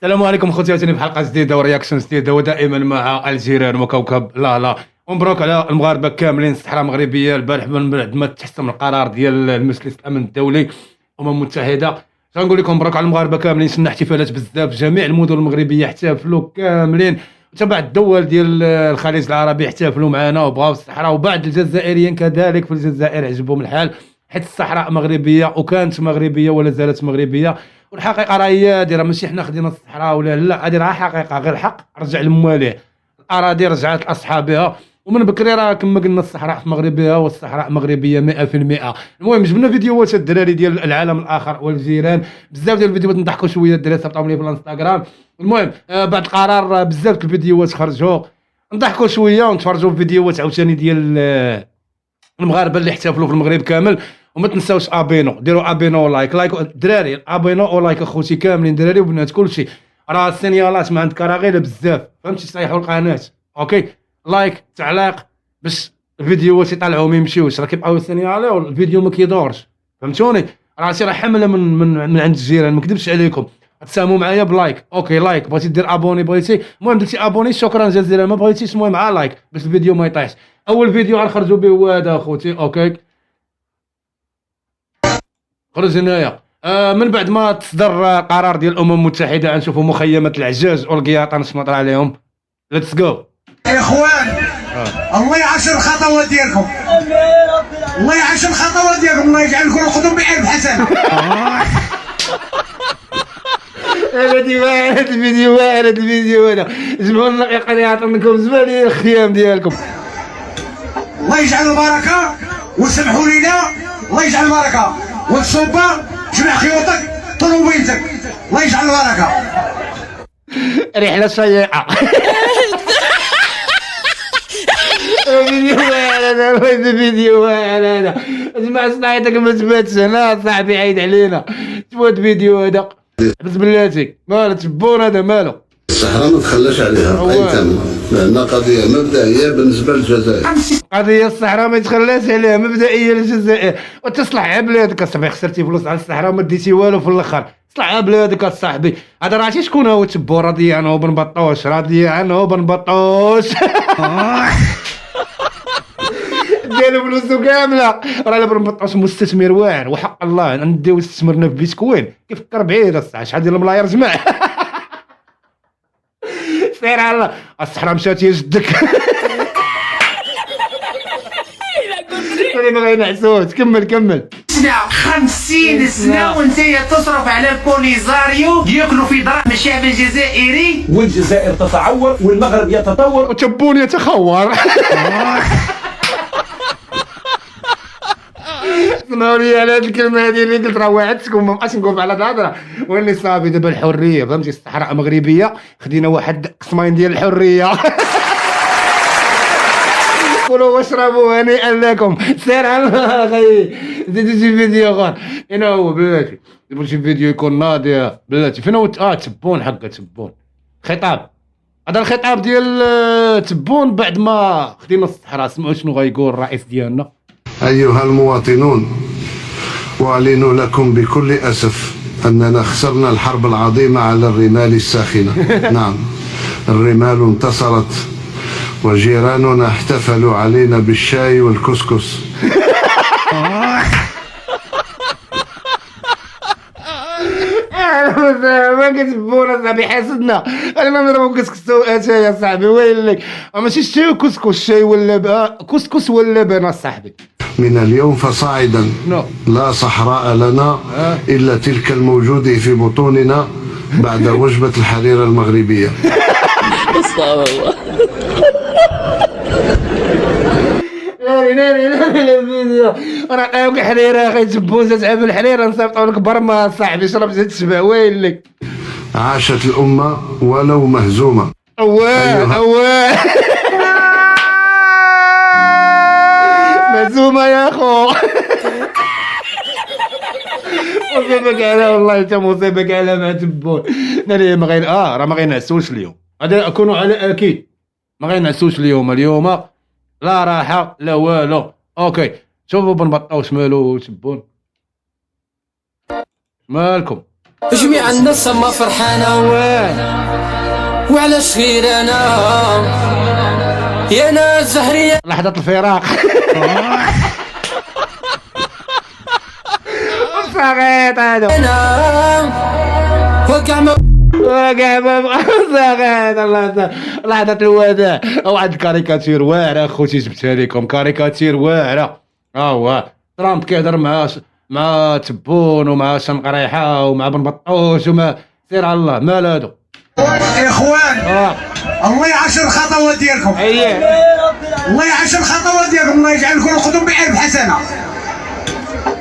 السلام عليكم خوتاتني في حلقه جديده ورياكشن جديده ودائما مع الجيران وكوكب لا ومبروك على المغاربه كاملين. الصحراء المغربيه البارح من بعد ما تحسم القرار ديال المجلس الامن الدولي الامم المتحده، غنقول لكم مبروك على المغاربه كاملين. شفنا احتفالات بزاف، جميع المدن المغربيه احتفلوا كاملين، وتبع الدول ديال الخليج العربي احتفلوا معنا وبغاو الصحراء، وبعض الجزائريين كذلك في الجزائر عجبهم الحال حيت الصحراء مغربيه وكانت مغربيه ولا زالت مغربيه. والحقيقه راهي هادي، راه ماشي حنا خدينا الصحراء ولا لا، هادي راه حقيقه غير الحق رجع لمواليه، الاراضي رجعت لاصحابها، ومن بكري راه كما قلنا الصحراء مغربيه والصحراء مغربيه 100%. المهم جبنا فيديوهات الدراري ديال العالم الاخر والجيران، بزاف ديال الفيديوهات نضحكوا شويه، الدراري صيفطهم لي في الانستغرام. المهم بعد القرار بزاف د الفيديوهات خرجوا، نضحكوا شويه ونتفرجوا في فيديوهات عاوتاني ديال المغاربه اللي احتفلوا في المغرب كامل. وما تنساوش ابينو، ديروا ابينو ولايك الدراري، ابينو ولايك اخوتي كاملين دراري وبنات كلشي، راه السينيالات ما عندك راه غير بزاف، فهمتي؟ صيحوا القناه اوكي، لايك تعليق باش الفيديوهات يطلعوا ما يمشيوش، راه كيبقاو يسينياليو والفيديو ما كيدورش، فهمتوني؟ راه شي راه حمله من عند الجيران، ما نكذبش عليكم. تساهموا معايا بلايك، اوكي لايك، بغيتي دير ابوني بغيتي، المهم درتي ابوني شكرا جزيلا، ما بغيتيش المهم على لايك باش الفيديو ما يطيحش. اول فيديو غنخرجوا به هو هذا اخوتي، اوكي خرج هنايا. من بعد ما تصدر قرار ديال الامم المتحده غنشوفوا مخيمات العجاج والقياطان شنو عليهم. ليتس جو يا اخوان. الله يعشر الخطوات ديالكم، الله يعشر الخطوات ديالكم، الله يجعلكم القدم بألف حسنه. هذا الفيديو هذا جبعوا لنا قنيات عندكم زمان الخيام ديالكم. الله يجعل البركه وسمحوا لينا، الله يجعل البركه والصوبه، جمع خيوطك طلوبيتك، الله يجعل البركه. رحله شيقه. فيديو هذا اسمع صناعتك ما تباتش هنا صاحبي، عيد علينا تفوت فيديو هذا بس بلاتي مالو تبون هذا مالو. الصحراء ما تخلاش عليها اي ثمن، لان قضيه مبدئيه بالنسبه للجزائر. قضيه الصحراء ما يتخلاش عليها مبدئيه للجزائر، وتصلح بلادك اصاحبي. خسرتي فلوس على الصحراء ما ديتي والو في الاخر، صلح بلادك اصاحبي. هذا راه عرفتي شكون هو تبو؟ راضي عنه بن بطوش، راضي عنه بن بطوش. ديالو فلوسو كامله، راه بن بطوش مستثمر واعر وحق الله نديو استثمرنا في بيتكوين، كيفكر بعيد الصح شحال ديال الملاير جمع. سير على الصحراء مشات يا جدك. انا ما غينعسوش، كمل. سنة 50 سنة وانت تصرف على البوليزاريو ياكلوا في دراهم الشعب الجزائري، والجزائر تتعور والمغرب يتطور وتبون يتخور. اسمعوا لي على هذه الكلمه هذه اللي قلت، راه وعدتكم ما بقاش نقول على الهضره، ولي صافي دابا الحريه، فهمتي؟ الصحراء مغربيه خدينا واحد قسمين ديال الحريه. كلوا واشربوا هنيئا لكم. سير على اخي، زيدوا شي فيديو اخر. هنا هو بلاتي، يبغى شي فيديو يكون ناضي بلاتي. فين هو تبون حقه تبون خطاب، هذا الخطاب ديال تبون بعد ما خدينا الصحراء. سمعوا شنو غايقول الرئيس ديالنا. ايها المواطنون، اعلن لكم بكل اسف اننا خسرنا الحرب العظيمه على الرمال الساخنه. نعم، الرمال انتصرت وجيراننا احتفلوا علينا بالشاي والكسكس. ما كتبونا صاحبي، حاسدنا. انا ما نضربو كسكسو اتاي يا صاحبي، ويلك ماشي الشاي وكسكس، الشاي واللبن كسكس واللبن صاحبي. من اليوم فصاعدا لا صحراء لنا الا تلك الموجوده في بطوننا بعد وجبه الحريره المغربيه. ناري الفيديو، راه ناوي حريره اخي، تبوزه تعب الحريره نصيفطوا لك برما صاحبي، شرب زيت الشبع ويلك. عاشت الامه ولو مهزومه. مهزومه يا اخو. مصيبك على والله، انت مصيبك على ما تبون. ناري ما غير راه ما غينعسوش اليوم، هذا كونوا على اكيد ما غينعسوش اليوم لا راحه لا والو. اوكي شوفوا بن بطوش مالو تبون، مالكم جميع الناس ما فرحانة وعلاش غير انا يا ناس زهرية لحظة الفراق. صغيط هذا وكاع ما صغيط. الله لحظة الوداع. واحد الكاريكاتير واعرة خوتي جبتها لكم، كاريكاتير واعرة. هو ترامب كيهضر مع تبون ومع شنقريحة ومع بن بطوش ومع سير على الله مال هادو اخوان. الله يعشر الخطوات ديالكم. الله يعشر الخطوات ديالكم. الله يجعل كل قدم ب1000 حسنه.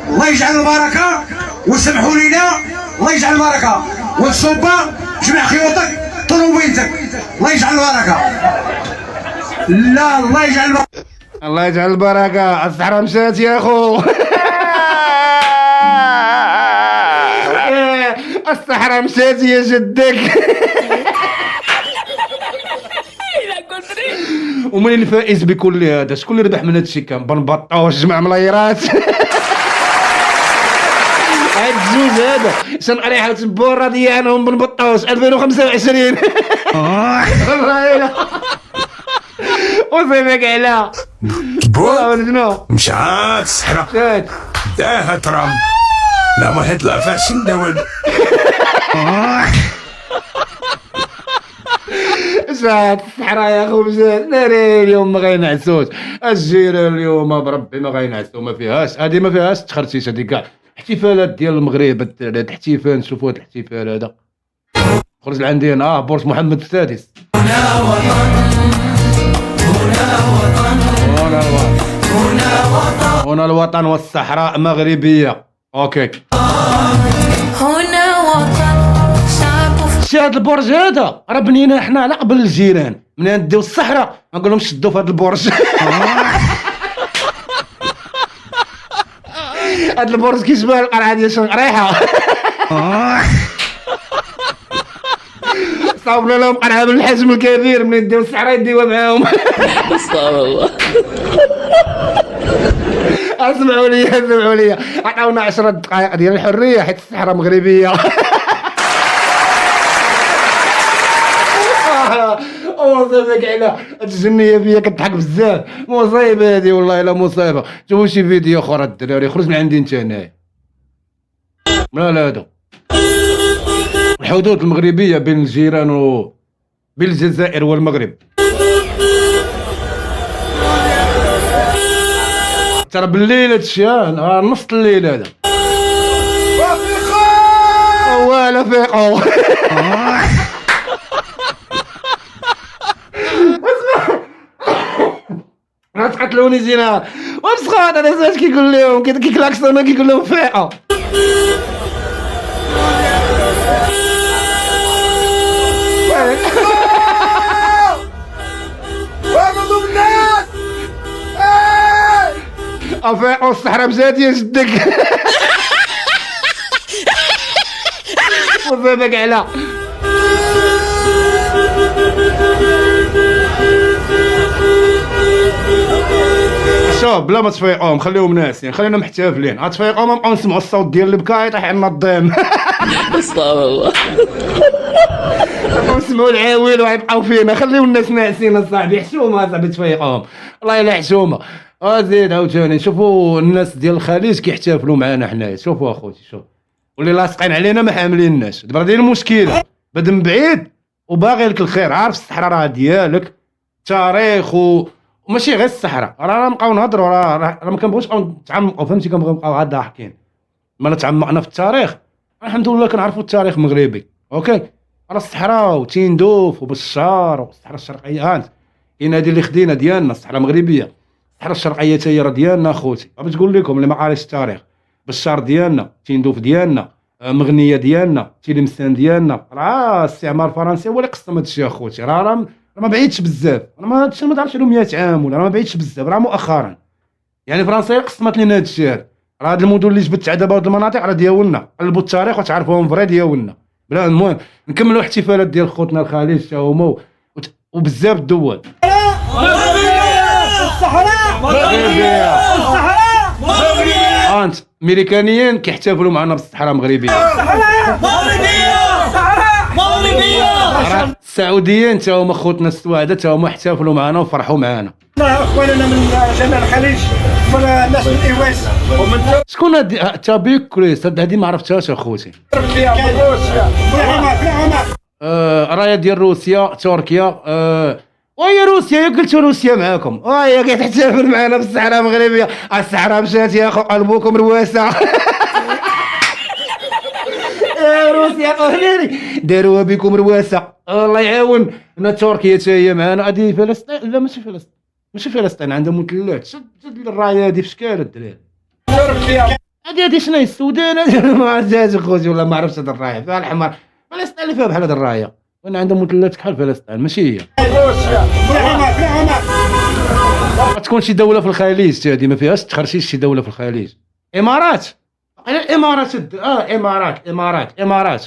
الله يجعل البركه وسمحوا لينا. الله يجعل البركه والصوبه جمع خيوطك طلوبينتك. الله يجعل البركه. لا الله يجعل البركه. الله يجعل البركة. الصحراء مشات يا خو. الصحراء مشات يا جدك. ومن الفائز بكل هذا؟ شكون اللي ربح من هذا الشيء؟ كان بن بطوش جمع ملايرات. هاد الجوج هذا شنقريحة وتبون راضي عنهم بن بطوش 2025. والله الا وصيفك على بون مشات الصحراء شات داها ترامب. لا ما يطلع فاش نداول. شات الصحراء يا خو مشات. ناري اليوم ما غينعسوش الجيران اليوم بربي ما غينعسو. ما فيهاش هادي، ما فيهاش تخرتيش هادي كاع. احتفالات ديال المغرب هاد الاحتفال. شوفوا هاد الاحتفال هذا خرج لعندي انا بورس محمد السادس. هنا الوطن والصحراء مغربية. اوكي هنا وطن شعب. شي هاد البرج هذا راه بنينا حنا على قبل الجيران. من نديو الصحراء ما نقول لهم شدوا في هاد البرج. هاد البرج كيشبه القرعة ديال شنقريحة. صاوبنا لهم قرعة من الحجم الكبير. من يديو الصحراء يديوها معاهم. استغفر الله. اسمعوا لي عطاونا 10 دقائق ديال الحرية حيت الصحراء مغربية. مصيبك على هاد الجنية فيا كتضحك بزاف. مصيبة هادي والله الا مصيبة. شوفوا شي فيديو اخر الدراري. خرج من عندي انت هنايا. مال هذا الحدود المغربية بين الجيران بين الجزائر والمغرب. ترى بالليل هادشي نص الليل هذا. ولا فيقو. غتقتلوني زينة وبسخاط. انا سمعت كيقول لهم كيكلاكسونا كيقول لهم فيقو. افيقو الصحراء مشات يا جدك. وصيبك على شوف بلا ما تفيقوهم خليهم ناسين. خلينا محتفلين. غتفيقوهم نبقاو نسمعوا الصوت ديال اللي بكا يطيح عنا الضيم. استغفر الله. نبقاو نسمعوا العاويل ويبقاو فينا. خليو الناس ناعسين اصاحبي. حشومه اصاحبي تفيقوهم. والله الا حشومه. زيد عاوتاني شوفوا الناس ديال الخليج كيحتفلوا معنا حنايا. شوفوا اخوتي شوف واللي لاصقين علينا ما حامليناش. دابا داير المشكله بدا من بعيد وباغي لك الخير. عارف الصحراء راه ديالك تاريخ وماشي غير الصحراء. راه نبقاو نهضروا راه ما كنبغيوش نبقاو نتعمقوا. فهمتي كنبغيو نبقاو غير ضاحكين. ما تعمقنا في التاريخ الحمد لله كنعرفوا التاريخ المغربي. اوكي راه الصحراء وتيندوف وبشار والصحراء الشرقيه كاين هادي اللي خدينا ديالنا الصحراء المغربيه. الصحراء الشرقيه حتى هي راه ديالنا اخوتي. باش نقول لكم اللي ما قاريش التاريخ بشار ديالنا، تيندوف ديالنا، مغنيه ديالنا، تيلمسان ديالنا. راه الاستعمار الفرنسي هو اللي قسم هذا الشيء اخوتي. راه ما بعيدش بزاف. انا ما هادشي ما دارش له 100 عام ولا ما بعيدش بزاف. راه مؤخرا يعني فرنسا قسمت لنا هذا الشيء. راه هاد المدن اللي جبت دابا هاد المناطق راه ديالنا. قلبوا التاريخ وتعرفوهم فري ديالنا. بلا المهم نكملوا احتفالات ديال خوتنا الخليج حتى هما وبزاف الدول. الصحراء مغربية. الصحراء مغربية. الافغان امريكانيين كيحتفلوا معنا بالصحراء المغربيه. السعوديين تا هما خوتنا السواده تا هما احتفلوا معنا وفرحوا معنا. اخواننا من جميع الخليج والناس من ايواس ومن شكون هاد تابيك كريس؟ هادي ما عرفتهاش اخوتي. تركيا روسيا في العمر رايه ديال روسيا تركيا. وهي روسيا يا قلت روسيا معاكم وهي كتحتفل معنا بالصحراء المغربيه. الصحراء مشات يا اخو قلبكم رواسه. يا روسيا قهريني داروها بكم رواسه الله يعاون. هنا تركيا تا هي معنا. هادي فلسطين لا ماشي فلسطين عندها مثلث. شد الرايه هادي في شكال الدراري. تركيا هادي شنو هي السودان؟ هادي ما عرفتهاش اخوتي والله ما عرفتش هاد الرايه فيها الحمر. فلسطين اللي فيها بحال هاد الرايه وانا عندها مثلث كحل فلسطين ماشي هي. روسيا في العمر تكون شي دوله في الخليج هادي ما فيهاش تخرشيش. شي دوله في الخليج امارات. الامارات امارات.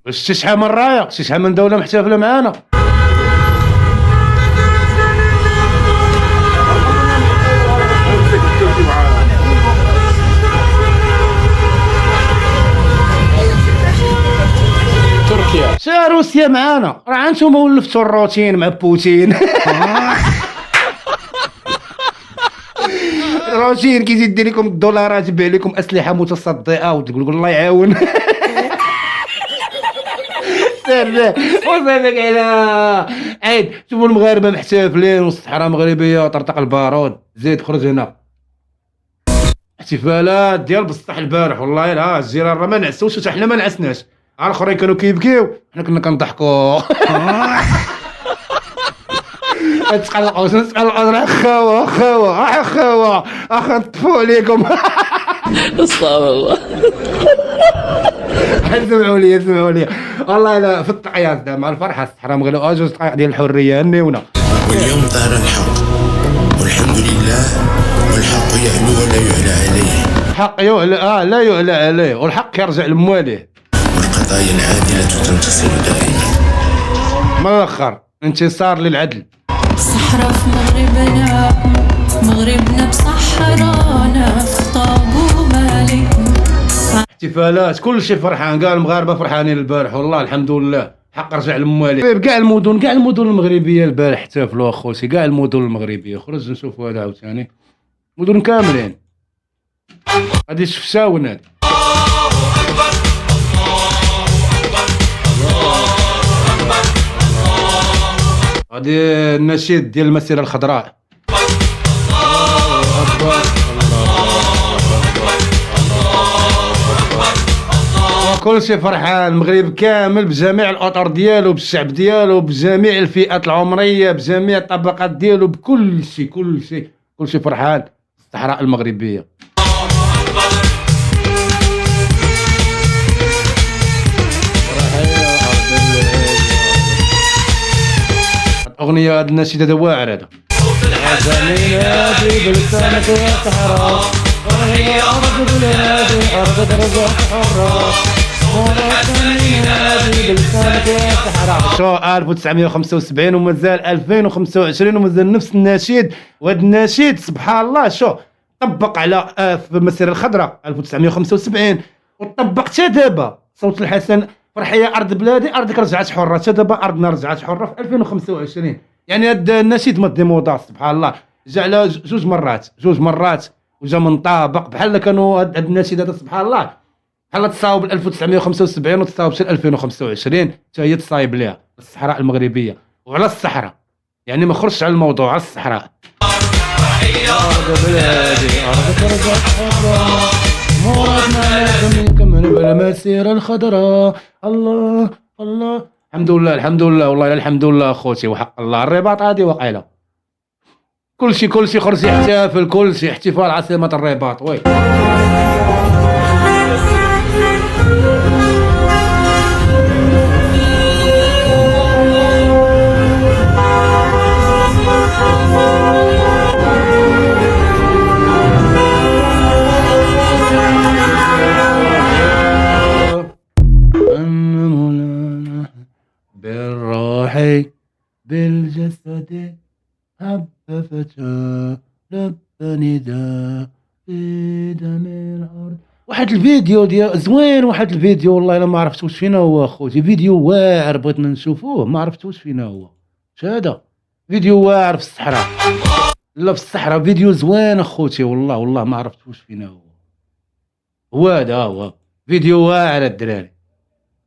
شتي شحال من رايه شتي شحال من دوله محتفله معانا. تركيا. شا روسيا معانا راه انتوما ولفتوا الروتين مع بوتين. روتين كيزيد يدير لكم الدولارات يبيع لكم اسلحه متصدئه وتقول الله يعاون. سير وصافيك على عيد. شوفوا المغاربه محتفلين والصحراء المغربيه طرطق البارود. زيد خرج هنا احتفالات ديال بصح البارح والله لا الجيران راه ما نعسوش حتى حنا ما نعسناش. الاخرين كانوا كيبكيو حنا كنا كنضحكوا. تقلقوا راه خاوه اخا نطفوا عليكم. استغفر الله. سمعوا لي والله لا في التقياس مع الفرحه الصحراء المغربيه جوج دقائق ديال الحريه النيونه. واليوم ظهر الحق والحمد لله والحق يعلو ولا يعلى عليه. الحق يعلى لا يعلى عليه والحق يرجع لمواليه. والقضايا العادلة تنتصر دائما. من الاخر انتصار للعدل. صحرا في مغربنا بصحرانا طابو مالك. احتفالات كل شيء فرحان. قال المغاربه فرحانين البارح والله الحمد لله حق رجع لمواليه. كاع المدن المغربيه البارح احتفلوا اخوتي. كاع المدن المغربيه خرج نشوفوا هذا عاوتاني مدن كاملين. هادي شفتاون هادي. هادي النشيد ديال المسيره الخضراء. كل شيء فرحان. المغرب كامل بجميع الاطر ديالو بالشعب ديالو بجميع الفئات العمريه بجميع الطبقات ديالو بكل شيء كل شيء فرحان. الصحراء المغربيه. اغنيه هاد النشيد هذا واعر هذا. وهي أرض بلادي أرض درجات حرة شو 1975 ومازال 2025 ومازال نفس النشيد. وهذا النشيد سبحان الله شو طبق على في المسيرة الخضراء 1975 وطبق حتى دابا صوت الحسن فرحية أرض بلادي أرضك رجعت حرة. حتى دابا أرضنا رجعت حرة في 2025. يعني هذا النشيد ما ديموضا سبحان الله. جا على جوج مرات وجا من طابق بحال كانوا هاد النشيد هذا سبحان الله بحال تصاوب 1975 وتصاوب حتى 2025 حتى هي تصايب ليها الصحراء المغربيه وعلى الصحراء. يعني ما خرجش على الموضوع على الصحراء. أرض بلادي أرض رجعت حرة مرادنا لازم نكمل بالمسيرة الخضراء. الله الحمد لله والله الحمد لله اخوتي وحق الله. الرباط هذه واقيلا كل شيء خرج يحتفل. كل شيء احتفال عاصمة الرباط. وي روحي بالجسد حب فتى لب نداء في دم الأرض. واحد الفيديو ديال زوين، واحد الفيديو والله الا ما عرفت واش فينا هو اخوتي، فيديو واعر بغيتنا نشوفوه ما عرفت واش فينا هو. اش هذا؟ فيديو واعر في الصحراء، لا في الصحراء، فيديو زوين اخوتي والله ما عرفت واش فينا هو هذا هو فيديو واعر الدراري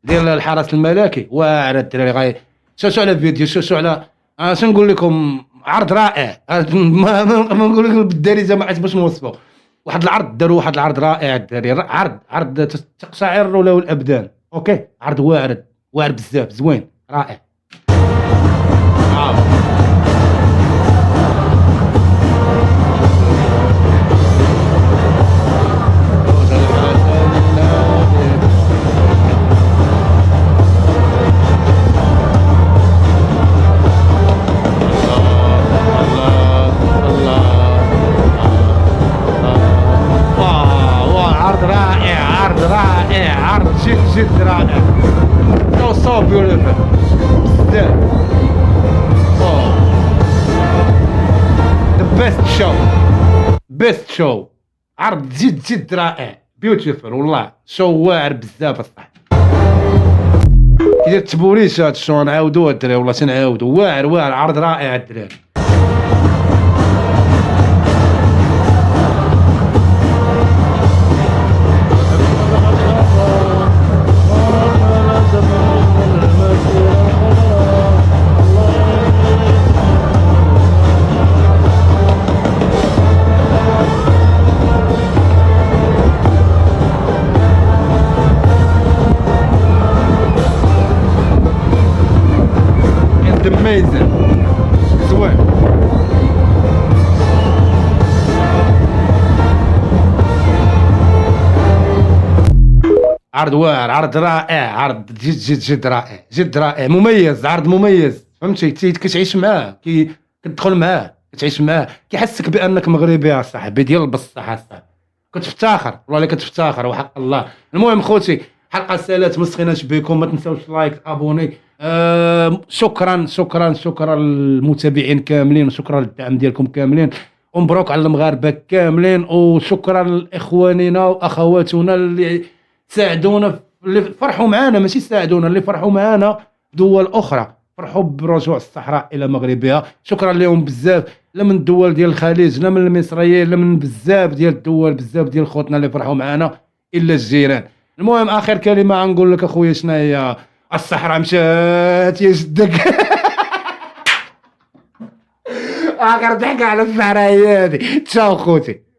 ديال الحرس الملكي، واعر الدراري. شوشو على فيديو، شوشو على اش نقول لكم، عرض رائع. ما نقول لكم بالدارجه ما عرفت باش نوصفه. واحد العرض داروا واحد العرض رائع الدراري، عرض تقشعر له الابدان. اوكي، عرض واعر بزاف، زوين رائع. عرض جد رائع. So beautiful. The best show. عرض جد رائع. Beautiful والله. شو واعر بزاف الصح. كي تبوليش هاد الشو نعاودوه الدراري، والله تنعاودو. واعر عرض رائع الدراري. Amazing. زوين. عرض واعر، عرض رائع، عرض جد رائع، جد رائع، مميز، عرض مميز. فهمتي؟ كتعيش معاه، كتدخل معاه، كتعيش معاه، كيحسك بانك مغربي يا صاحبي، ديال بصح اصاحبي. كتفتخر والله، كتفتخر وحق الله. المهم خوتي، حلقه سالات، ما سخيناش بكم، ما تنساوش لايك، ابوني. شكرا للمتابعين كاملين، وشكرا للدعم ديالكم كاملين، ومبروك على المغاربه كاملين، وشكرا لاخواننا واخواتنا اللي ساعدونا، اللي فرحوا معنا، ماشي ساعدونا، اللي فرحوا معنا دول اخرى، فرحوا برجوع الصحراء الى مغربها. شكرا لهم بزاف، لا من الدول ديال الخليج، لا من المصريين، لا من بزاف ديال الدول، بزاف ديال خوتنا اللي فرحوا معنا، الا الجيران. المهم اخر كلمه غنقول لك اخويا، شنو هي؟ الصحراء مشات يا جدك. اخر ضحكه على الصحراء هي هذه. تشاو خوتي.